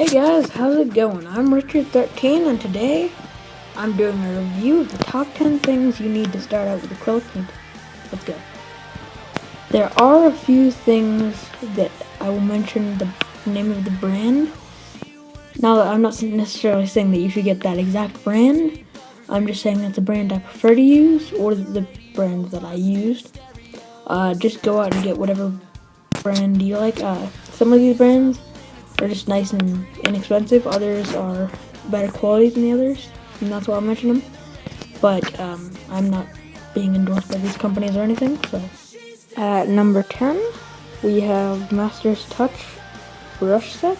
Hey guys, how's it going? I'm Richard13 and today I'm doing a review of the top 10 things you need to start out with acrylic paint. Let's go. There are a few things that I will mention the name of the brand. Now, I'm not necessarily saying that you should get that exact brand. I'm just saying that's a brand I prefer to use, or the brand that I used. Just go out and get whatever brand you like. Some of these brands are just nice and inexpensive. Others are better quality than the others, and that's why I'll mention them. But I'm not being endorsed by these companies or anything. So at number 10, we have Master's Touch brush set.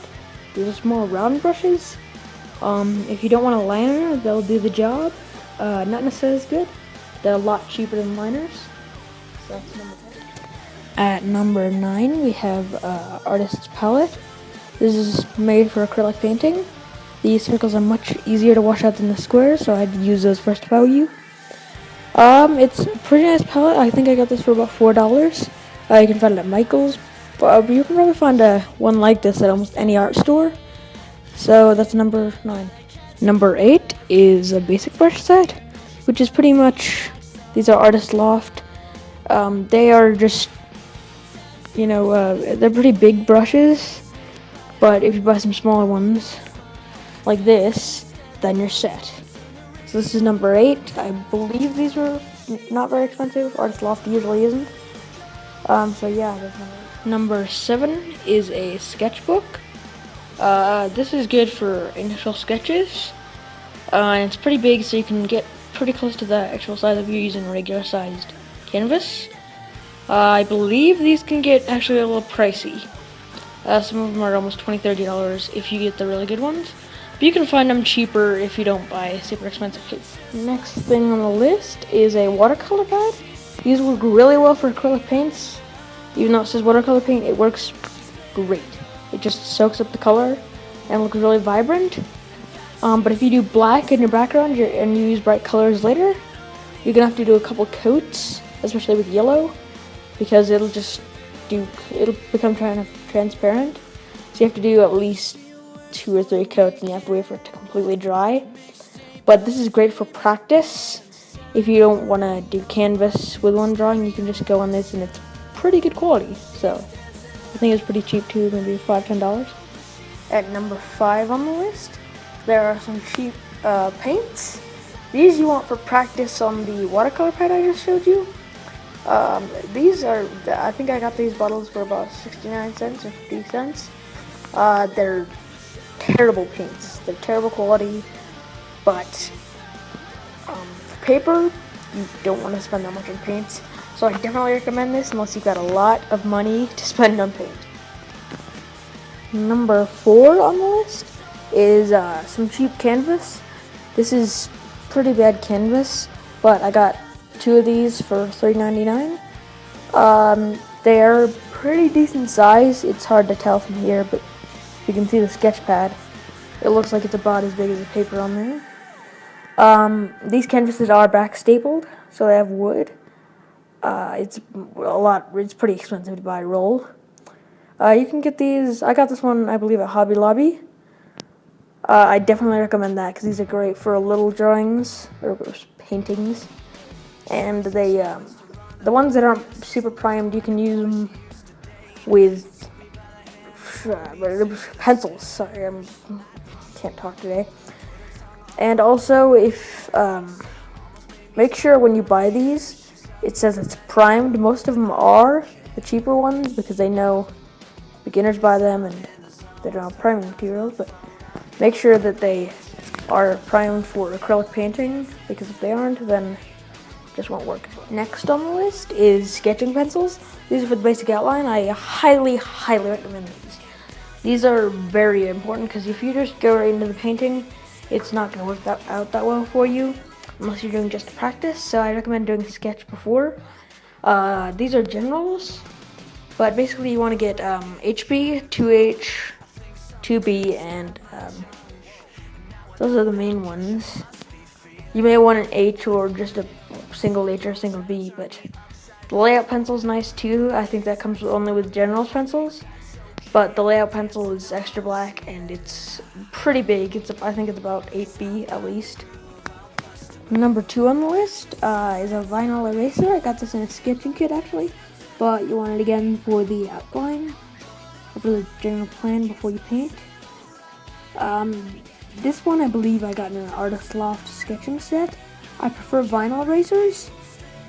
These are small round brushes. If you don't want a liner, they'll do the job. Not necessarily as good. They're a lot cheaper than liners. So that's number 10. At number 9, we have Artist's Palette. This is made for acrylic painting. These circles are much easier to wash out than the squares, so I'd use those first if I were you. It's a pretty nice palette. I think I got this for about $4. You can find it at Michael's. But you can probably find one like this at almost any art store. So that's number 9. Number 8 is a basic brush set, which is pretty much, these are Artist Loft. They are just, they're pretty big brushes. But if you buy some smaller ones, like this, then you're set. So this is number 8. I believe these were not very expensive. Artist Loft usually isn't. So yeah, that's number 8. Number 7 is a sketchbook. This is good for initial sketches. And it's pretty big, so you can get pretty close to the actual size if you're using a regular sized canvas. I believe these can get actually a little pricey. Some of them are almost $20–$30 if you get the really good ones. But you can find them cheaper if you don't buy super expensive kits. Next thing on the list is a watercolor pad. These work really well for acrylic paints. Even though it says watercolor paint, it works great. It just soaks up the color and looks really vibrant. But if you do black in your background and you use bright colors later, you're going to have to do a couple coats, especially with yellow, because it'll become kind of transparent. So you have to do at least 2 or 3 coats, and you have to wait for it to completely dry. But this is great for practice. If you don't want to do canvas with one drawing, you can just go on this, and it's pretty good quality. So I think it's pretty cheap too, maybe $5–10. At number 5 on the list, there are some cheap paints. These you want for practice on the watercolor pad I just showed you. These are, I think I got these bottles for about 69 cents or 50 cents. They're terrible paints. They're terrible quality, but for paper, you don't want to spend that much on paints. So I definitely recommend this unless you've got a lot of money to spend on paint. Number 4 on the list is some cheap canvas. This is pretty bad canvas, but I got 2 of these for $3.99. They're pretty decent size. It's hard to tell from here, but you can see the sketch pad. It looks like it's about as big as the paper on there. These canvases are back stapled, so they have wood. It's pretty expensive to buy a roll. You can get these. I got this one, I believe, at Hobby Lobby. I definitely recommend that because these are great for little drawings or paintings. And they, the ones that aren't super primed, you can use them with pencils. Sorry, I can't talk today. And also, if make sure when you buy these, it says it's primed. Most of them are the cheaper ones because they know beginners buy them and they don't have priming materials. But make sure that they are primed for acrylic painting, because if they aren't, then just won't work. Next on the list is sketching pencils. These are for the basic outline. I highly recommend these. These are very important because if you just go right into the painting, it's not going to work out that well for you unless you're doing just to practice. So I recommend doing a sketch before. These are generals, but basically you want to get HB, 2H, 2B, and those are the main ones. You may want an H or just a single H or a single B, but the layout pencil is nice too. I think that comes only with generals pencils. but the layout pencil is extra black and it's pretty big. I think it's about 8B at least. Number 2 on the list is a vinyl eraser. I got this in a sketching kit actually, but you want it again for the outline, or for the general plan before you paint. This one I believe I got in an Artist Loft sketching set. I prefer vinyl erasers,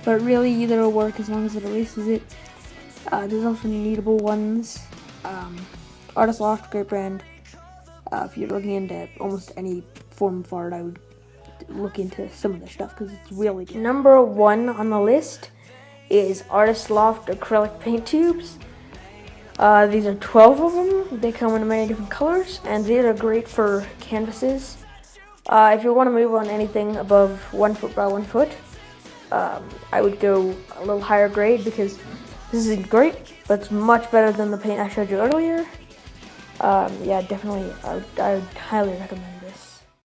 but really either will work as long as it erases it. There's also kneadable ones. Artist Loft, great brand. If you're looking into almost any form of art, I would look into some of their stuff because it's really good. Number 1 on the list is Artist Loft acrylic paint tubes. These are 12 of them. They come in many different colors, and these are great for canvases. If you want to move on anything above 1 foot by 1 foot, I would go a little higher grade because this isn't great, but it's much better than the paint I showed you earlier. Yeah, definitely, I would highly recommend it.